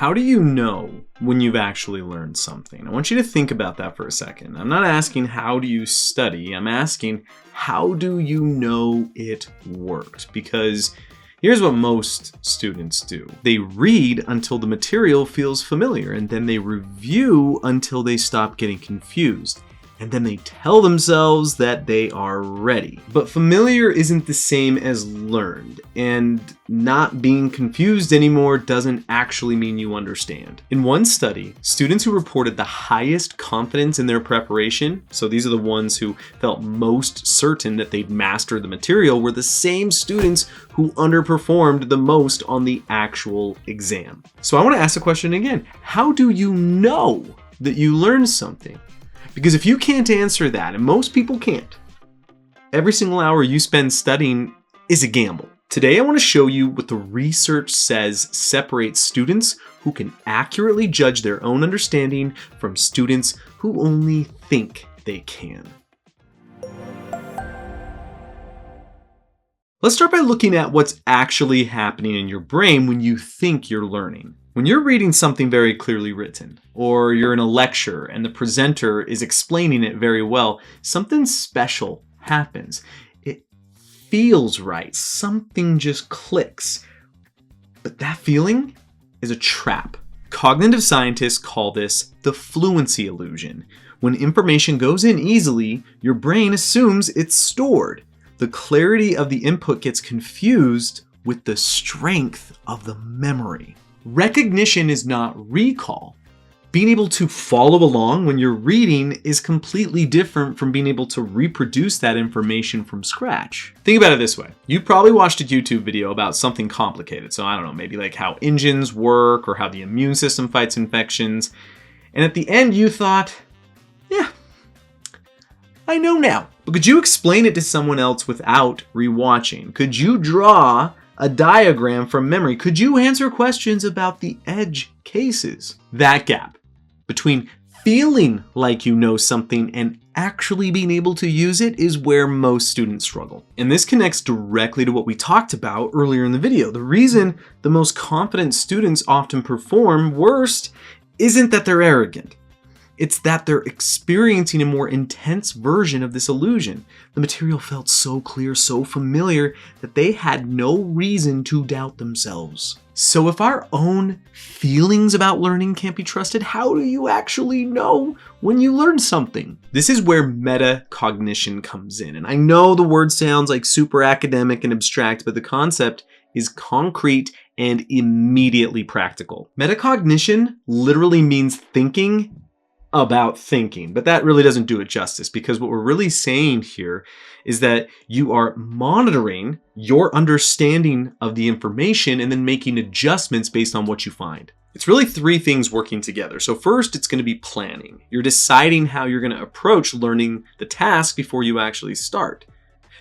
How do you know when you've actually learned something? I want you to think about that for a second. I'm not asking how do you study, I'm asking how do you know it worked? Because here's what most students do. They read until the material feels familiar, and then they review until they stop getting confused. And then they tell themselves that they are ready. But familiar isn't the same as learned, and not being confused anymore doesn't actually mean you understand. In one study, students who reported the highest confidence in their preparation, so these are the ones who felt most certain that they'd mastered the material, were the same students who underperformed the most on the actual exam. So I want to ask the question again. How do you know that you learned something? Because if you can't answer that, and most people can't, every single hour you spend studying is a gamble. Today I want to show you what the research says separates students who can accurately judge their own understanding from students who only think they can. Let's start by looking at what's actually happening in your brain when you think you're learning. When you're reading something very clearly written, or you're in a lecture and the presenter is explaining it very well, something special happens. It feels right. Something just clicks. But that feeling is a trap. Cognitive scientists call this the fluency illusion. When information goes in easily, your brain assumes it's stored. The clarity of the input gets confused with the strength of the memory. Recognition is not recall. Being able to follow along when you're reading is completely different from being able to reproduce that information from scratch. Think about it this way. You probably watched a YouTube video about something complicated. So I don't know, maybe like how engines work or how the immune system fights infections. And at the end you thought, yeah, I know now. But could you explain it to someone else without rewatching? Could you draw a diagram from memory? Could you answer questions about the edge cases? That gap between feeling like you know something and actually being able to use it is where most students struggle. And this connects directly to what we talked about earlier in the video. The reason the most confident students often perform worst isn't that they're arrogant. It's that they're experiencing a more intense version of this illusion. The material felt so clear, so familiar, that they had no reason to doubt themselves. So if our own feelings about learning can't be trusted, how do you actually know when you learn something? This is where metacognition comes in. And I know the word sounds like super academic and abstract, but the concept is concrete and immediately practical. Metacognition literally means thinking about thinking, but that really doesn't do it justice, because what we're really saying here is that you are monitoring your understanding of the information and then making adjustments based on what you find. It's really three things working together. So first, it's going to be planning. You're deciding how you're going to approach learning the task before you actually start.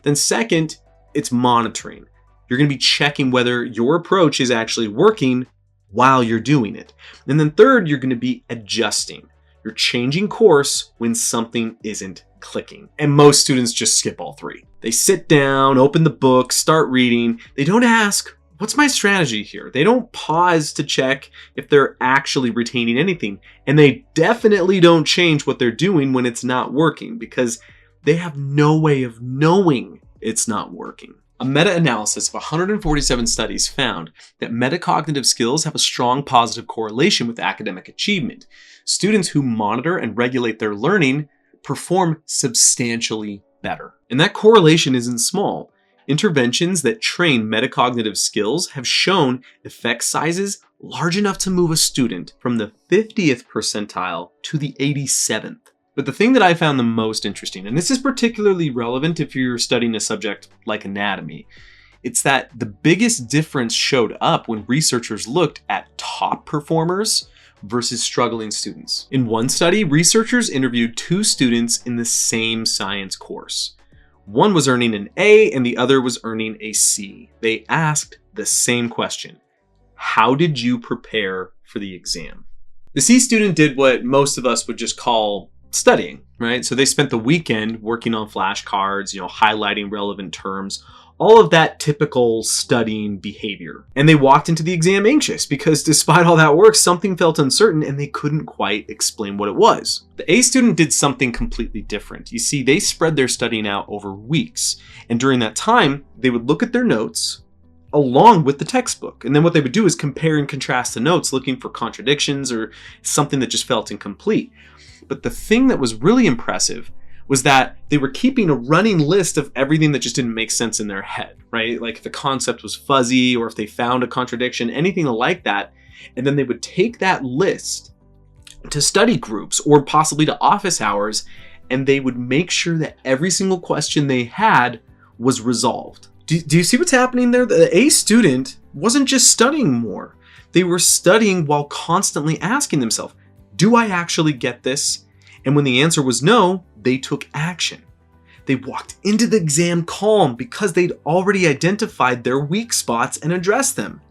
Then second, it's monitoring. You're going to be checking whether your approach is actually working while you're doing it. And then third, you're going to be adjusting. You're changing course when something isn't clicking. And most students just skip all three. They sit down, open the book, start reading. They don't ask, what's my strategy here? They don't pause to check if they're actually retaining anything. And they definitely don't change what they're doing when it's not working, because they have no way of knowing it's not working. A meta-analysis of 147 studies found that metacognitive skills have a strong positive correlation with academic achievement. Students who monitor and regulate their learning perform substantially better. And that correlation isn't small. Interventions that train metacognitive skills have shown effect sizes large enough to move a student from the 50th percentile to the 87th. But the thing that I found the most interesting, and this is particularly relevant if you're studying a subject like anatomy, it's that the biggest difference showed up when researchers looked at top performers versus struggling students. In one study, researchers interviewed two students in the same science course. One was earning an A and the other was earning a C. They asked the same question: how did you prepare for the exam? The C student did what most of us would just call studying, right? So they spent the weekend working on flashcards, highlighting relevant terms, All of that typical studying behavior. And they walked into the exam anxious because despite all that work, something felt uncertain and they couldn't quite explain what it was. The A student did something completely different. You see, they spread their studying out over weeks. And during that time, they would look at their notes along with the textbook. And then what they would do is compare and contrast the notes, looking for contradictions or something that just felt incomplete. But the thing that was really impressive was that they were keeping a running list of everything that just didn't make sense in their head, right? Like if the concept was fuzzy or if they found a contradiction, anything like that. And then they would take that list to study groups or possibly to office hours, and they would make sure that every single question they had was resolved. Do you see what's happening there? The A student wasn't just studying more. They were studying while constantly asking themselves, do I actually get this? And when the answer was no, they took action. They walked into the exam calm because they'd already identified their weak spots and addressed them.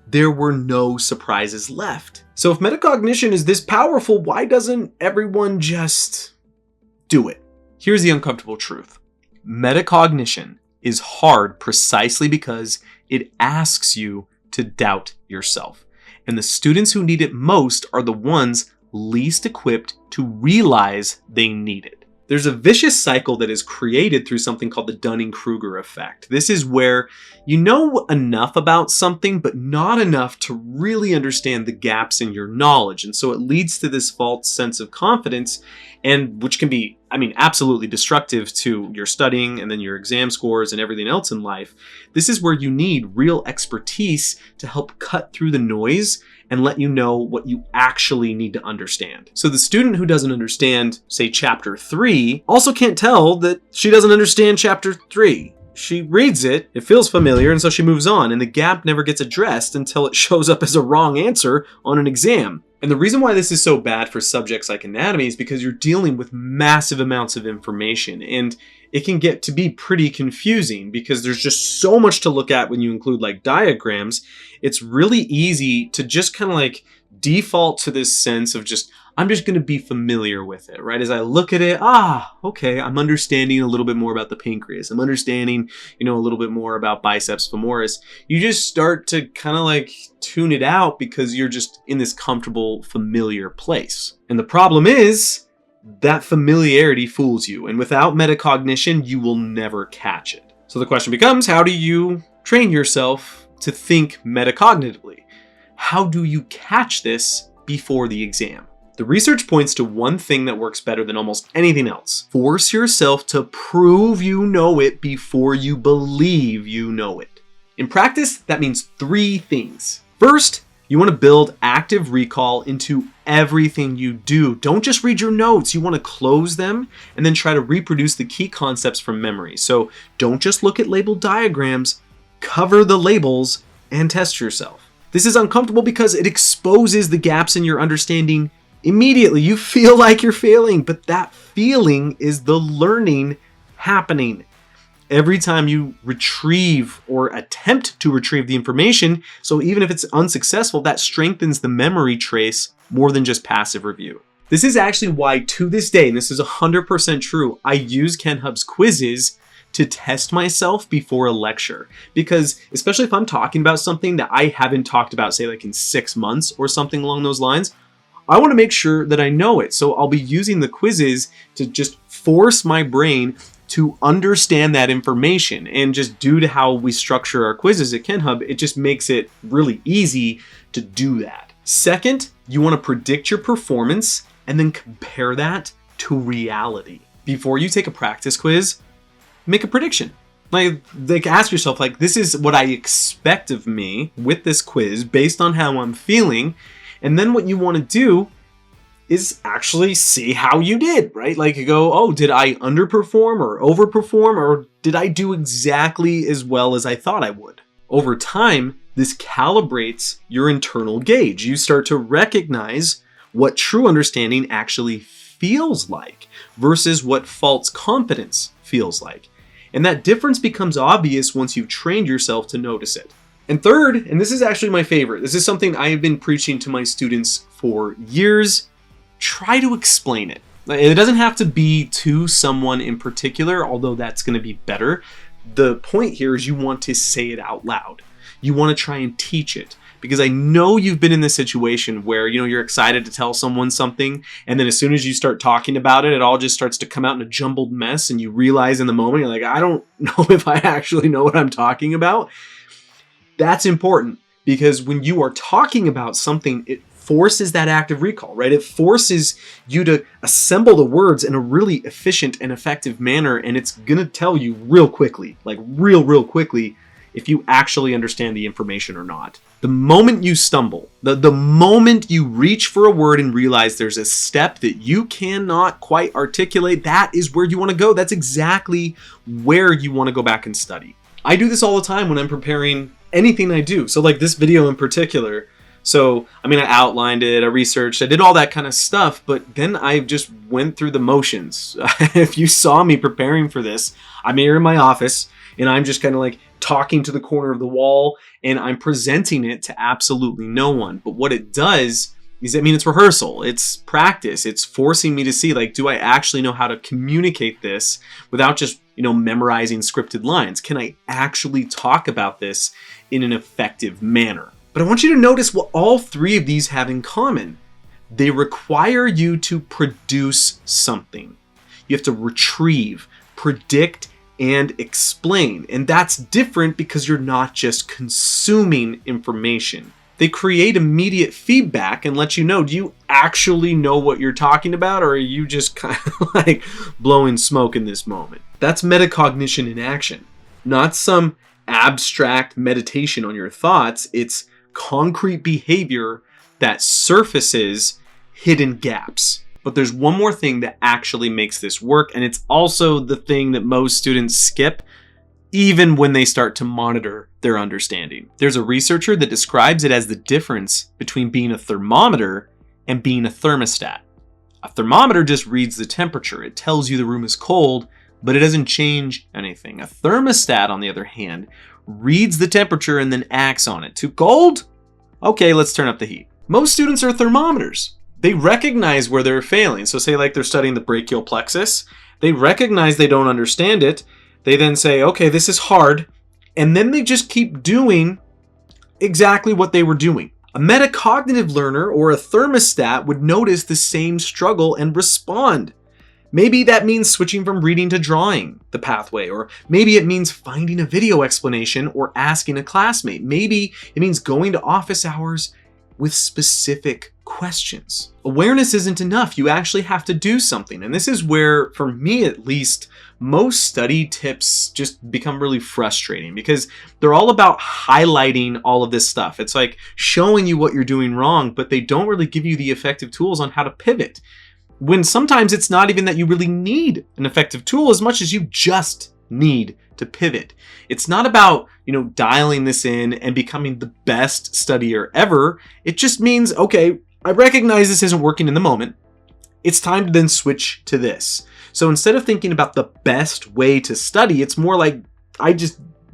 There were no surprises left. So if metacognition is this powerful, why doesn't everyone just do it? Here's the uncomfortable truth. Metacognition is hard precisely because it asks you to doubt yourself. And the students who need it most are the ones least equipped to realize they need it. There's a vicious cycle that is created through something called the Dunning-Kruger effect. This is where you know enough about something, but not enough to really understand the gaps in your knowledge. And so it leads to this false sense of confidence, and which can be, absolutely destructive to your studying and then your exam scores and everything else in life. This is where you need real expertise to help cut through the noise and let you know what you actually need to understand. So the student who doesn't understand, say, chapter 3, also can't tell that she doesn't understand chapter 3. She reads it, it feels familiar, and so she moves on, and the gap never gets addressed until it shows up as a wrong answer on an exam. And the reason why this is so bad for subjects like anatomy is because you're dealing with massive amounts of information, and it can get to be pretty confusing because there's just so much to look at when you include like diagrams. It's really easy to just kind of like default to this sense of just, I'm just going to be familiar with it, right? As I look at it, okay, I'm understanding a little bit more about the pancreas. I'm understanding, a little bit more about biceps femoris. You just start to kind of like tune it out because you're just in this comfortable, familiar place. And the problem is that familiarity fools you. And without metacognition, you will never catch it. So the question becomes, how do you train yourself to think metacognitively? How do you catch this before the exam? The research points to one thing that works better than almost anything else. Force yourself to prove you know it before you believe you know it. In practice, that means 3 things. First, you want to build active recall into everything you do. Don't just read your notes. You want to close them and then try to reproduce the key concepts from memory. So don't just look at labeled diagrams, cover the labels and test yourself. This is uncomfortable because it exposes the gaps in your understanding immediately. You feel like you're failing, but that feeling is the learning happening. Every time you retrieve or attempt to retrieve the information, so even if it's unsuccessful, that strengthens the memory trace more than just passive review. This is actually why, to this day, and this is 100% true, I use KenHub's quizzes to test myself before a lecture. Because especially if I'm talking about something that I haven't talked about, say like in 6 months or something along those lines, I want to make sure that I know it. So I'll be using the quizzes to just force my brain to understand that information. And just due to how we structure our quizzes at KenHub, it just makes it really easy to do that. Second, you want to predict your performance and then compare that to reality. Before you take a practice quiz, make a prediction. Like ask yourself, this is what I expect of me with this quiz based on how I'm feeling. And then what you want to do is actually see how you did, right? Like you go, did I underperform or overperform, or did I do exactly as well as I thought I would? Over time, this calibrates your internal gauge. You start to recognize what true understanding actually feels like versus what false confidence feels like. And that difference becomes obvious once you've trained yourself to notice it. And third, and this is actually my favorite, this is something I have been preaching to my students for years, try to explain it. It doesn't have to be to someone in particular, although that's going to be better. The point here is you want to say it out loud. You want to try and teach it. Because I know you've been in this situation where, you're excited to tell someone something, and then as soon as you start talking about it, it all just starts to come out in a jumbled mess, and you realize in the moment, you're like, I don't know if I actually know what I'm talking about. That's important, because when you are talking about something, it forces that active recall, right? It forces you to assemble the words in a really efficient and effective manner, and it's gonna tell you real quickly, like real quickly, if you actually understand the information or not. The moment you stumble, the moment you reach for a word and realize there's a step that you cannot quite articulate, that is where you want to go. That's exactly where you want to go back and study. I do this all the time when I'm preparing anything I do. So like this video in particular. So, I outlined it, I researched, I did all that kind of stuff, but then I just went through the motions. If you saw me preparing for this, I'm here in my office and I'm just kind of like talking to the corner of the wall, and I'm presenting it to absolutely no one. But what it does is, it's rehearsal, it's practice, it's forcing me to see, like, do I actually know how to communicate this without just, memorizing scripted lines? Can I actually talk about this in an effective manner? But I want you to notice what all three of these have in common. They require you to produce something. You have to retrieve, predict, and explain. And that's different because you're not just consuming information. They create immediate feedback and let you know, do you actually know what you're talking about, or are you just kind of like blowing smoke in this moment? That's metacognition in action. Not some abstract meditation on your thoughts. It's concrete behavior that surfaces hidden gaps. But there's one more thing that actually makes this work, and it's also the thing that most students skip, even when they start to monitor their understanding. There's a researcher that describes it as the difference between being a thermometer and being a thermostat. A thermometer just reads the temperature. It tells you the room is cold, but it doesn't change anything. A thermostat, on the other hand, reads the temperature and then acts on it. Too cold? Okay, let's turn up the heat. Most students are thermometers. They recognize where they're failing. So say like they're studying the brachial plexus. They recognize they don't understand it. They then say, okay, this is hard. And then they just keep doing exactly what they were doing. A metacognitive learner or a thermostat would notice the same struggle and respond. Maybe that means switching from reading to drawing the pathway, or maybe it means finding a video explanation or asking a classmate. Maybe it means going to office hours with specific questions. Awareness isn't enough. You actually have to do something. And this is where, for me at least, most study tips just become really frustrating because they're all about highlighting all of this stuff. It's like showing you what you're doing wrong, but they don't really give you the effective tools on how to pivot. When sometimes it's not even that you really need an effective tool as much as you just need to pivot. It's not about, dialing this in and becoming the best studier ever. It just means, okay, I recognize this isn't working in the moment. It's time to then switch to this. So instead of thinking about the best way to study, it's more like,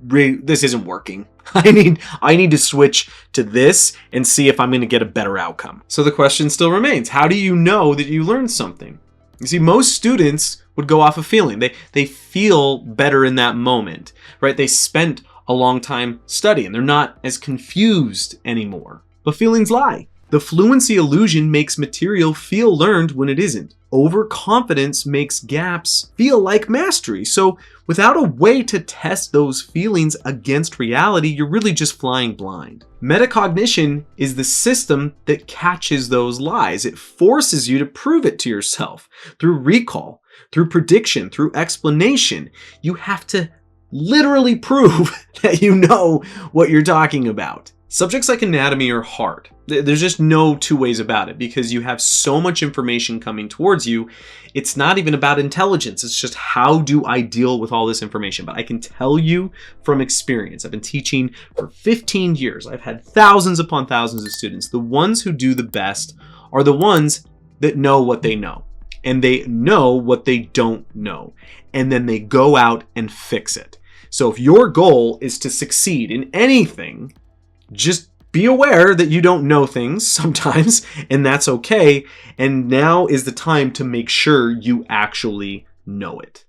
this isn't working. I need to switch to this and see if I'm going to get a better outcome. So the question still remains, how do you know that you learned something? You see, most students would go off a feeling. They feel better in that moment, right? They spent a long time studying. They're not as confused anymore. But feelings lie. The fluency illusion makes material feel learned when it isn't. Overconfidence makes gaps feel like mastery. So without a way to test those feelings against reality, you're really just flying blind. Metacognition is the system that catches those lies. It forces you to prove it to yourself through recall, through prediction, through explanation. You have to literally prove that you know what you're talking about. Subjects like anatomy are hard. There's just no two ways about it because you have so much information coming towards you. It's not even about intelligence. It's just how do I deal with all this information? But I can tell you from experience, I've been teaching for 15 years. I've had thousands upon thousands of students. The ones who do the best are the ones that know what they know. And they know what they don't know. And then they go out and fix it. So if your goal is to succeed in anything, just be aware that you don't know things sometimes, and that's okay. And now is the time to make sure you actually know it.